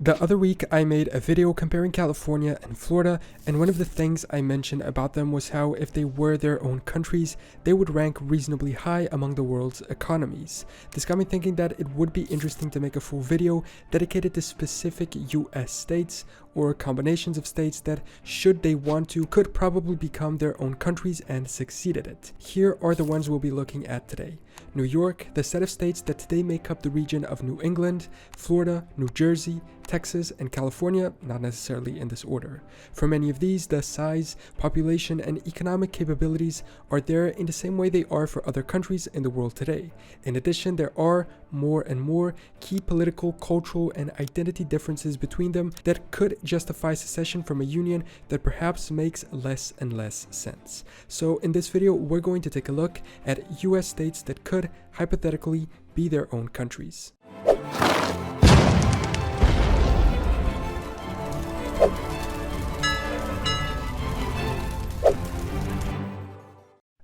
The other week, I made a video comparing California and Florida, and one of the things I mentioned about them was how if they were their own countries, they would rank reasonably high among the world's economies. This got me thinking that it would be interesting to make a full video dedicated to specific US states or combinations of states that, should they want to, could probably become their own countries and succeed at it. Here are the ones we'll be looking at today. New York, the set of states that today make up the region of New England, Florida, New Jersey, Texas, and California, not necessarily in this order. For many of these, the size, population, and economic capabilities are there in the same way they are for other countries in the world today. In addition, there are more and more key political, cultural, and identity differences between them that could justify secession from a union that perhaps makes less and less sense. So in this video, we're going to take a look at US states that could hypothetically be their own countries.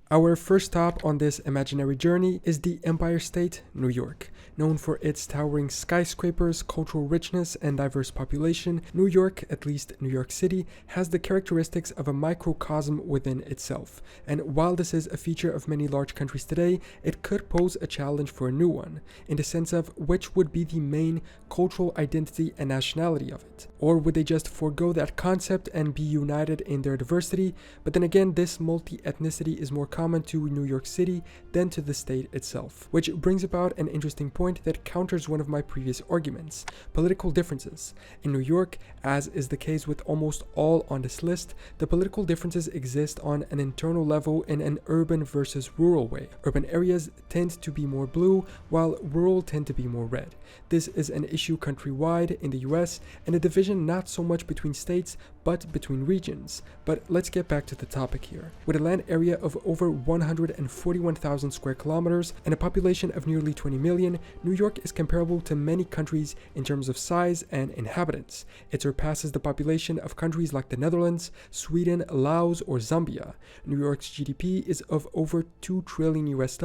Our first stop on this imaginary journey is the Empire State, New York. Known for its towering skyscrapers, cultural richness, and diverse population, New York, at least New York City, has the characteristics of a microcosm within itself. And while this is a feature of many large countries today, it could pose a challenge for a new one, in the sense of which would be the main cultural identity and nationality of it. Or would they just forego that concept and be united in their diversity? But then again, this multi-ethnicity is more common to New York City than to the state itself, which brings about an interesting point that counters one of my previous arguments: political differences. In New York, as is the case with almost all on this list, the political differences exist on an internal level in an urban versus rural way. Urban areas tend to be more blue, while rural tend to be more red. This is an issue countrywide in the US, and a division not so much between states, but between regions. But let's get back to the topic here. With a land area of over 141,000 square kilometers and a population of nearly 20 million, New York is comparable to many countries in terms of size and inhabitants. It surpasses the population of countries like the Netherlands, Sweden, Laos, or Zambia. New York's GDP is of over $2 trillion US,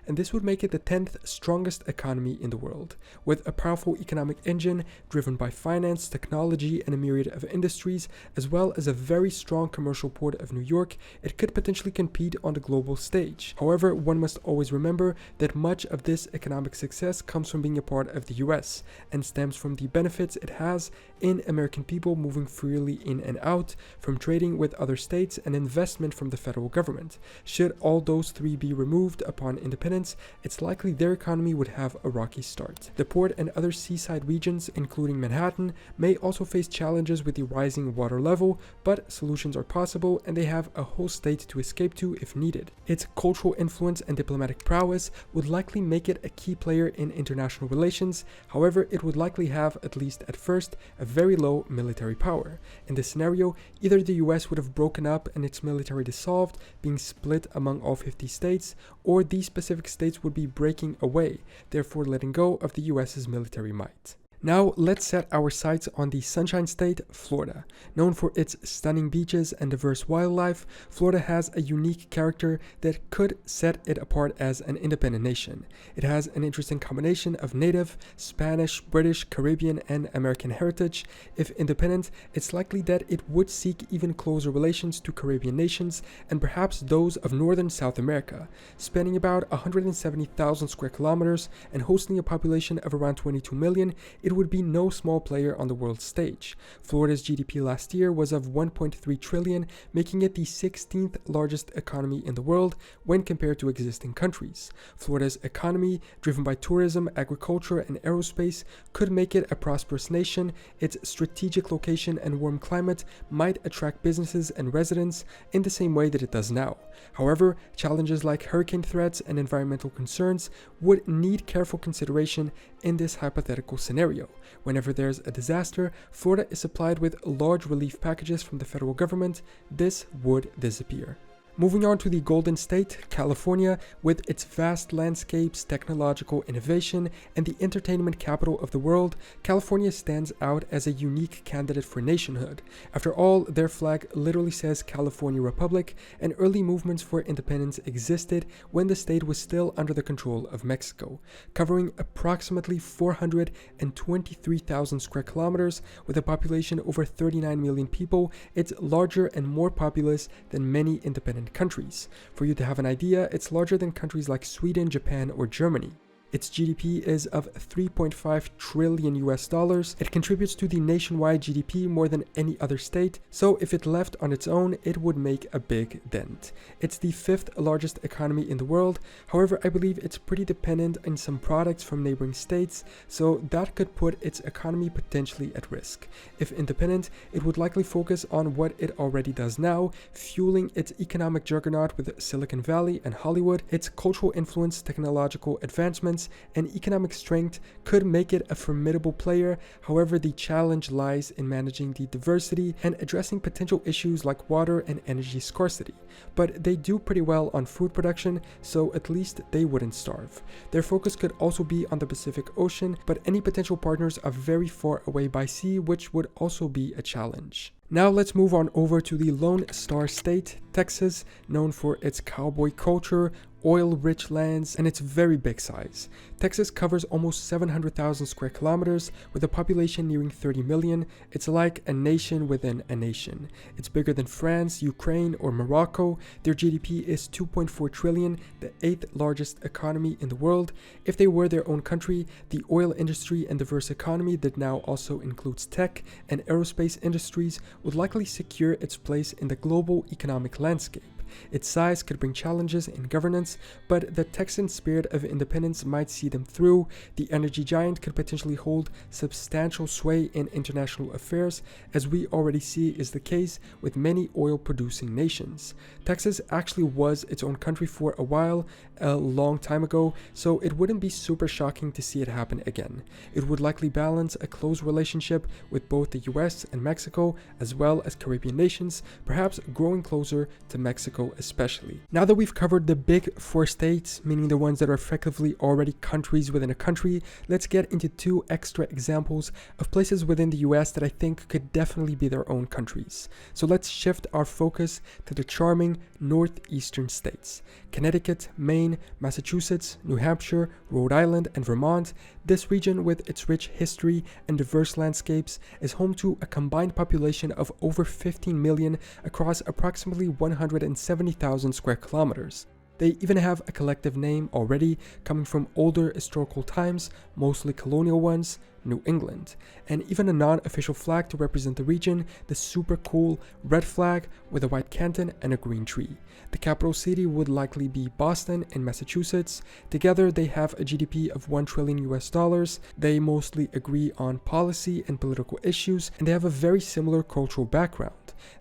and this would make it the 10th strongest economy in the world. With a powerful economic engine driven by finance, technology, and a myriad of industries, as well as a very strong commercial port of New York, it could potentially compete on the global stage. However, one must always remember that much of this economic success comes from being a part of the US and stems from the benefits it has in American people moving freely in and out, from trading with other states and investment from the federal government. Should all those three be removed upon independence, it's likely their economy would have a rocky start. The port and other seaside regions, including Manhattan, may also face challenges with the rising water level, but solutions are possible and they have a whole state to escape to if needed. Its cultural influence and diplomatic prowess would likely make it a key player in international relations. However, it would likely have, at least at first, a very low military power. In this scenario, either the US would have broken up and its military dissolved, being split among all 50 states, or these specific states would be breaking away, therefore letting go of the US's military might. Now, let's set our sights on the Sunshine State, Florida. Known for its stunning beaches and diverse wildlife, Florida has a unique character that could set it apart as an independent nation. It has an interesting combination of native, Spanish, British, Caribbean, and American heritage. If independent, it's likely that it would seek even closer relations to Caribbean nations and perhaps those of northern South America. Spanning about 170,000 square kilometers and hosting a population of around 22 million, it would be no small player on the world stage. Florida's GDP last year was of $1.3 trillion, making it the 16th largest economy in the world when compared to existing countries. Florida's economy, driven by tourism, agriculture, and aerospace, could make it a prosperous nation. Its strategic location and warm climate might attract businesses and residents in the same way that it does now. However, challenges like hurricane threats and environmental concerns would need careful consideration in this hypothetical scenario. Whenever there's a disaster, Florida is supplied with large relief packages from the federal government. This would disappear. Moving on to the Golden State, California, with its vast landscapes, technological innovation, and the entertainment capital of the world, California stands out as a unique candidate for nationhood. After all, their flag literally says California Republic, and early movements for independence existed when the state was still under the control of Mexico. Covering approximately 423,000 square kilometers, with a population over 39 million people, it's larger and more populous than many independent countries. For you to have an idea, it's larger than countries like Sweden, Japan, or Germany. Its GDP is of 3.5 trillion US dollars. It contributes to the nationwide GDP more than any other state, so if it left on its own, it would make a big dent. It's the 5th largest economy in the world. However, I believe it's pretty dependent on some products from neighboring states, so that could put its economy potentially at risk. If independent, it would likely focus on what it already does now, fueling its economic juggernaut with Silicon Valley and Hollywood. Its cultural influence, technological advancements, and economic strength could make it a formidable player. However, the challenge lies in managing the diversity and addressing potential issues like water and energy scarcity. But they do pretty well on food production, so at least they wouldn't starve. Their focus could also be on the Pacific Ocean, but any potential partners are very far away by sea, which would also be a challenge. Now let's move on over to the Lone Star State, Texas, known for its cowboy culture, oil-rich lands, and its very big size. Texas covers almost 700,000 square kilometers, with a population nearing 30 million. It's like a nation within a nation. It's bigger than France, Ukraine, or Morocco. Their GDP is 2.4 trillion, the 8th largest economy in the world. If they were their own country, the oil industry and diverse economy that now also includes tech and aerospace industries would likely secure its place in the global economic landscape. Its size could bring challenges in governance, but the Texan spirit of independence might see them through. The energy giant could potentially hold substantial sway in international affairs, as we already see is the case with many oil-producing nations. Texas actually was its own country for a while, a long time ago, so it wouldn't be super shocking to see it happen again. It would likely balance a close relationship with both the US and Mexico, as well as Caribbean nations, perhaps growing closer to Mexico especially. Now that we've covered the big 4 states, meaning the ones that are effectively already countries within a country, let's get into 2 extra examples of places within the US that I think could definitely be their own countries. So let's shift our focus to the charming northeastern states: Connecticut, Maine, Massachusetts, New Hampshire, Rhode Island, and Vermont. This region, with its rich history and diverse landscapes, is home to a combined population of over 15 million across approximately 170,000 square kilometers. They even have a collective name already, coming from older historical times, mostly colonial ones: New England, and even a non-official flag to represent the region, the super cool red flag with a white canton and a green tree. The capital city would likely be Boston in Massachusetts. Together they have a GDP of 1 trillion US dollars. They mostly agree on policy and political issues, and they have a very similar cultural background.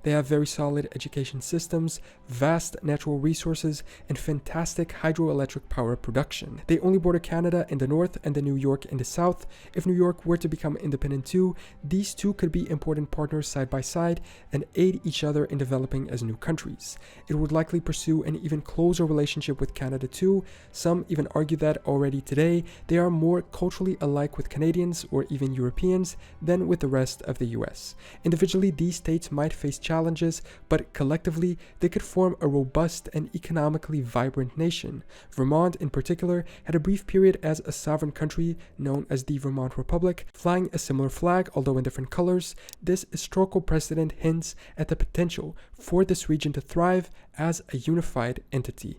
They have very solid education systems, vast natural resources, and fantastic hydroelectric power production. They only border Canada in the north and then New York in the south. If New York were to become independent too, these two could be important partners side by side and aid each other in developing as new countries. It would likely pursue an even closer relationship with Canada too. Some even argue that already today they are more culturally alike with Canadians or even Europeans than with the rest of the US. Individually, these states might face challenges, but collectively they could form a robust and economically vibrant nation. Vermont in particular had a brief period as a sovereign country known as the Vermont Republic, flying a similar flag although in different colors. This historical precedent hints at the potential for this region to thrive as a unified entity.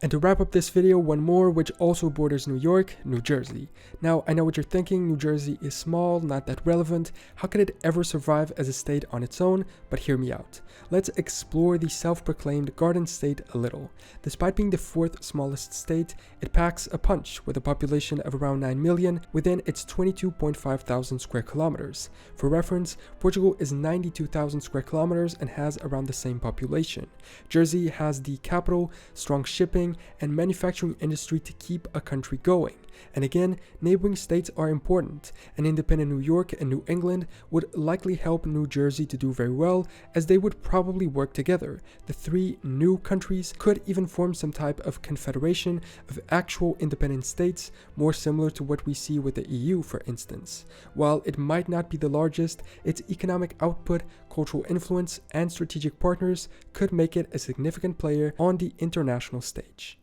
And to wrap up this video, one more, which also borders New York, New Jersey. Now, I know what you're thinking: New Jersey is small, not that relevant. How could it ever survive as a state on its own? But hear me out. Let's explore the self-proclaimed Garden State a little. Despite being the 4th smallest state, it packs a punch with a population of around 9 million within its 22.5 thousand square kilometers. For reference, Portugal is 92,000 square kilometers and has around the same population. Jersey has the capital, strong shipping, and manufacturing industry to keep a country going. And again, neighboring states are important. An independent New York and New England would likely help New Jersey to do very well, as they would probably work together. The three new countries could even form some type of confederation of actual independent states, more similar to what we see with the EU, for instance. While it might not be the largest, its economic output, cultural influence, and strategic partners could make it a significant player on the international stage.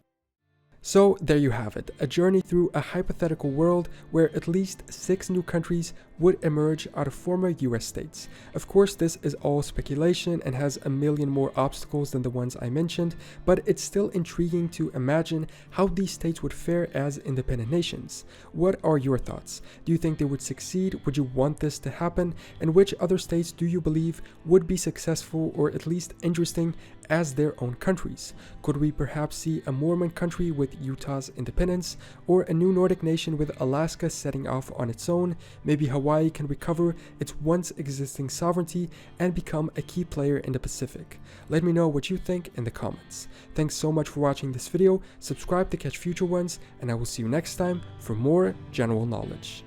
So there you have it, a journey through a hypothetical world where at least 6 new countries would emerge out of former US states. Of course, this is all speculation and has a million more obstacles than the ones I mentioned, but it's still intriguing to imagine how these states would fare as independent nations. What are your thoughts? Do you think they would succeed? Would you want this to happen? And which other states do you believe would be successful or at least interesting as their own countries? Could we perhaps see a Mormon country with Utah's independence, or a new Nordic nation with Alaska setting off on its own? Maybe Hawaii can recover its once existing sovereignty and become a key player in the Pacific. Let me know what you think in the comments. Thanks so much for watching this video, subscribe to catch future ones, and I will see you next time for more general knowledge.